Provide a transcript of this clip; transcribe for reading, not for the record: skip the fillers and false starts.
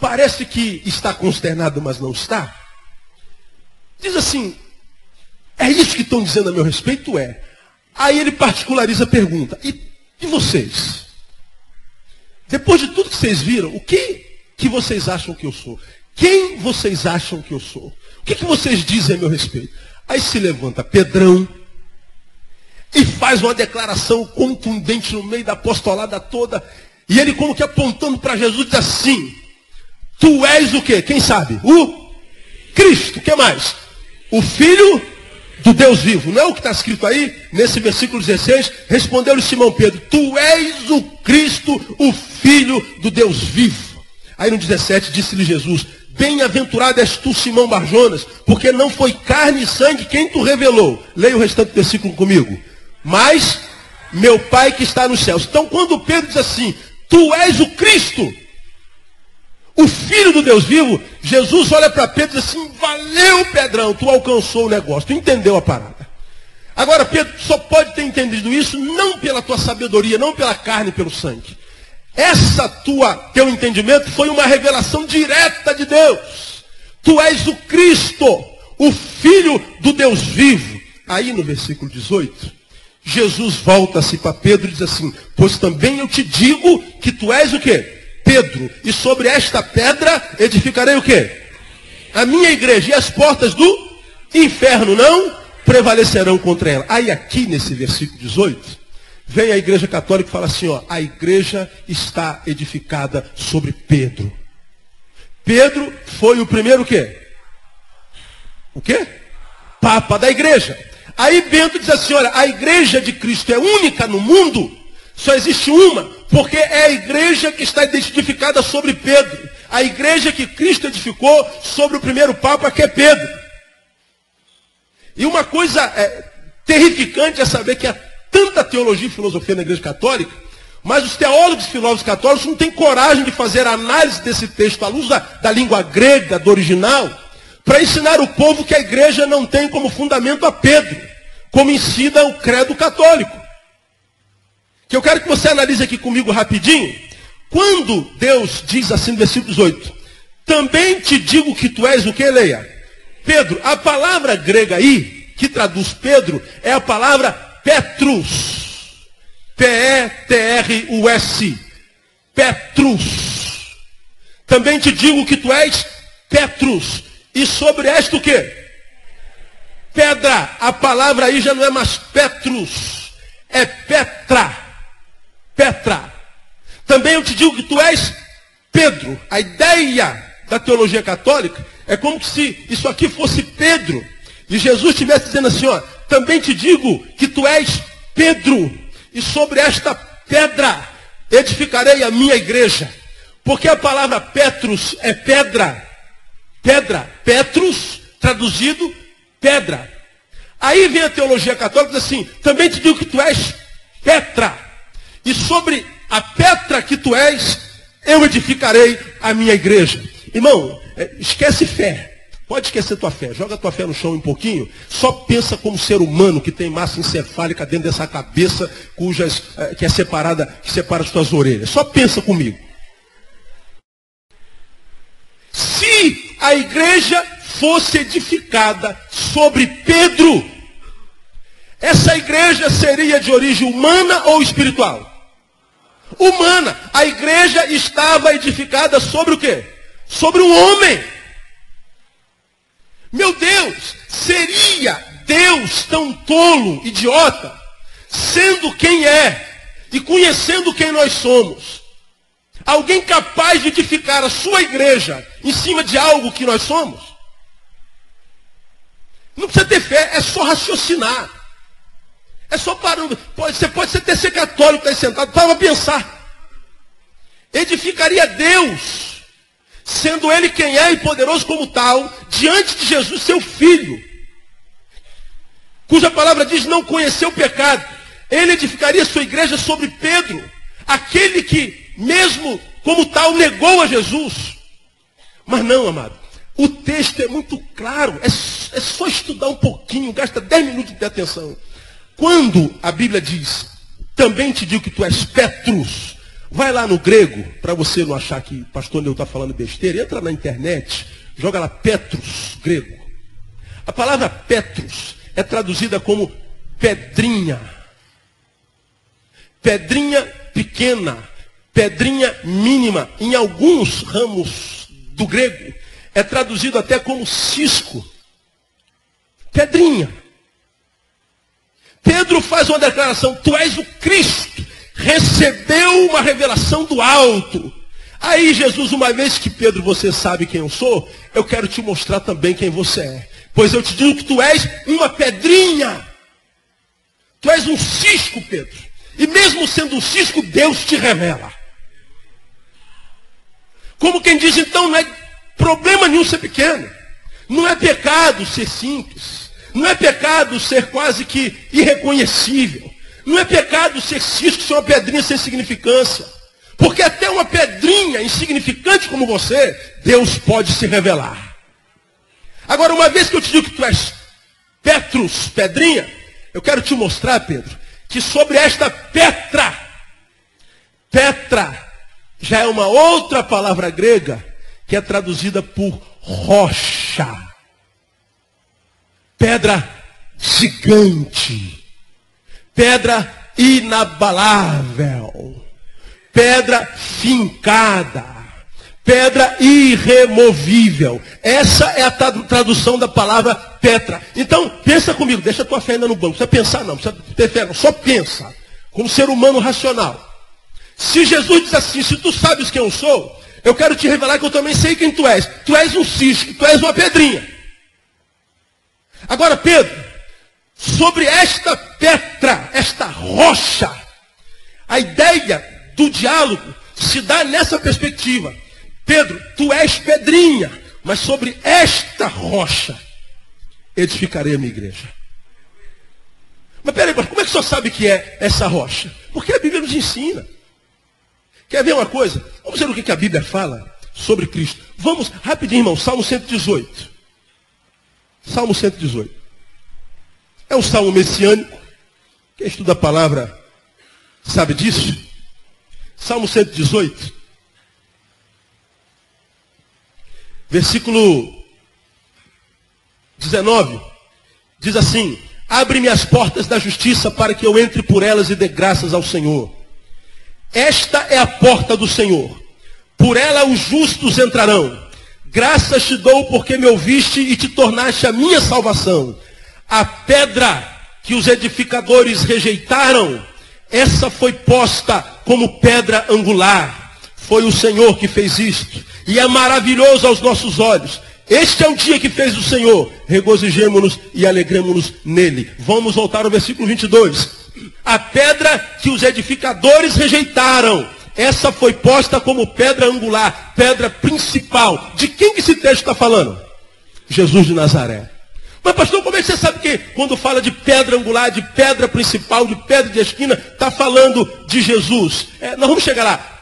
parece que está consternado, mas não está. Diz assim, é isso que estão dizendo a meu respeito? É. Aí ele particulariza a pergunta, e vocês? Depois de tudo que vocês viram, o que vocês acham que eu sou? Quem vocês acham que eu sou? O que vocês dizem a meu respeito? Aí se levanta Pedrão e faz uma declaração contundente no meio da apostolada toda. E ele como que apontando para Jesus diz assim, tu és o quê? Quem sabe? O Cristo. O que mais? O Filho do Deus vivo. Não é o que está escrito aí? Nesse versículo 16, respondeu-lhe Simão Pedro, tu és o Cristo, o Filho do Deus vivo. Aí no 17 disse-lhe Jesus, bem-aventurado és tu, Simão Barjonas, porque não foi carne e sangue quem tu revelou. Leia o restante do versículo comigo. Mas meu Pai que está nos céus. Então quando Pedro diz assim, tu és o Cristo, o Filho do Deus vivo, Jesus olha para Pedro e diz assim, valeu Pedrão, tu alcançou o negócio, tu entendeu a parada. Agora Pedro só pode ter entendido isso não pela tua sabedoria, não pela carne e pelo sangue. Teu entendimento foi uma revelação direta de Deus. Tu és o Cristo, o Filho do Deus vivo. Aí no versículo 18, Jesus volta-se para Pedro e diz assim, pois também eu te digo que tu és o quê? Pedro, e sobre esta pedra edificarei o quê? A minha igreja, e as portas do inferno não prevalecerão contra ela. Aí aqui nesse versículo 18, vem a igreja católica e fala assim, ó, a igreja está edificada sobre Pedro. Pedro foi o primeiro o quê? O quê? Papa da igreja. Aí Bento diz assim, olha, a igreja de Cristo é única no mundo, só existe uma, porque é a igreja que está edificada sobre Pedro. A igreja que Cristo edificou sobre o primeiro Papa, que é Pedro. E uma coisa terrificante é saber que há tanta teologia e filosofia na igreja católica, mas os teólogos e filósofos católicos não têm coragem de fazer análise desse texto à luz da língua grega, do original, para ensinar o povo que a igreja não tem como fundamento a Pedro, como ensina o credo católico. Que eu quero que você analise aqui comigo rapidinho. Quando Deus diz assim no versículo 18, também te digo que tu és o que, Leia? Pedro. A palavra grega aí, que traduz Pedro, é a palavra Petrus. P-E-T-R-U-S. Petrus. Também te digo que tu és Petrus. E sobre esta o quê? Pedra. A palavra aí já não é mais Petrus. É Petra. Petra. Também eu te digo que tu és Pedro. A ideia da teologia católica é como se isso aqui fosse Pedro. E Jesus estivesse dizendo assim, ó, também te digo que tu és Pedro. E sobre esta pedra edificarei a minha igreja. Porque a palavra Petrus é pedra. Pedra. Petrus, traduzido, pedra. Aí vem a teologia católica e diz assim, também te digo que tu és Petra. E sobre a Petra que tu és, eu edificarei a minha igreja. Irmão, esquece fé. Pode esquecer tua fé. Joga tua fé no chão um pouquinho. Só pensa como ser humano que tem massa encefálica dentro dessa cabeça que é separada, que separa as tuas orelhas. Só pensa comigo. Se a igreja fosse edificada sobre Pedro, essa igreja seria de origem humana ou espiritual? Humana. A igreja estava edificada sobre o quê? Sobre um homem. Meu Deus, seria Deus tão tolo, idiota, sendo quem é e conhecendo quem nós somos, alguém capaz de edificar a sua igreja em cima de algo que nós somos? Não precisa ter fé, é só raciocinar. É só parando. Você pode até ser católico, está aí sentado, para pensar. Edificaria Deus, sendo Ele quem é e poderoso como tal, diante de Jesus, seu Filho, cuja palavra diz não conhecer o pecado. Ele edificaria sua igreja sobre Pedro, aquele que, mesmo como tal, negou a Jesus. Mas não, amado, o texto é muito claro, é só estudar um pouquinho, gasta 10 minutos de atenção. Quando a Bíblia diz, também te digo que tu és Petrus, Vai lá no grego, para você não achar que o pastor Neu está falando besteira, entra na internet, joga lá Petros, grego. A palavra Petros é traduzida como pedrinha. Pedrinha pequena, pedrinha mínima. Em alguns ramos do grego, é traduzido até como cisco. Pedrinha. Pedro faz uma declaração: tu és o Cristo. Recebeu uma revelação do alto. Aí Jesus, uma vez que Pedro, você sabe quem eu sou, eu quero te mostrar também quem você é. Pois eu te digo que tu és uma pedrinha. Tu és um cisco, Pedro. E mesmo sendo um cisco, Deus te revela. Como quem diz, então, não é problema nenhum ser pequeno. Não é pecado ser simples. Não é pecado ser quase que irreconhecível. Não é pecado ser cisco, ser uma pedrinha sem significância. Porque até uma pedrinha insignificante como você, Deus pode se revelar. Agora, uma vez que eu te digo que tu és Petros, pedrinha, eu quero te mostrar, Pedro, que sobre esta Petra já é uma outra palavra grega que é traduzida por rocha. Pedra gigante. Pedra inabalável, pedra fincada, pedra irremovível. Essa é a tradução da palavra Petra. Então, pensa comigo, deixa a tua fé ainda no banco. Não precisa pensar não, precisa ter fé não, só pensa, como ser humano racional. Se Jesus diz assim, se tu sabes quem eu sou, eu quero te revelar que eu também sei quem tu és. Tu és um cisco, tu és uma pedrinha. Agora, Pedro, sobre esta Petra, esta rocha, a ideia do diálogo se dá nessa perspectiva. Pedro, tu és pedrinha, mas sobre esta rocha edificarei a minha igreja. Mas peraí, como é que o senhor sabe que é essa rocha? Porque a Bíblia nos ensina. Quer ver uma coisa? Vamos ver o que a Bíblia fala sobre Cristo. Vamos, rapidinho, irmão, Salmo 118. Salmo 118. É um salmo messiânico. Quem estuda a palavra sabe disso. Salmo 118. Versículo 19. Diz assim: abre-me as portas da justiça para que eu entre por elas e dê graças ao Senhor. Esta é a porta do Senhor. Por ela os justos entrarão. Graças te dou porque me ouviste e te tornaste a minha salvação. A pedra que os edificadores rejeitaram, essa foi posta como pedra angular. Foi o Senhor que fez isto. E é maravilhoso aos nossos olhos. Este é o dia que fez o Senhor. Regozijemo-nos e alegremo-nos nele. Vamos voltar ao versículo 22. A pedra que os edificadores rejeitaram, essa foi posta como pedra angular, pedra principal. De quem que esse texto está falando? Jesus de Nazaré. Mas pastor, como é que você sabe que quando fala de pedra angular, de pedra principal, de pedra de esquina, está falando de Jesus? Nós vamos chegar lá.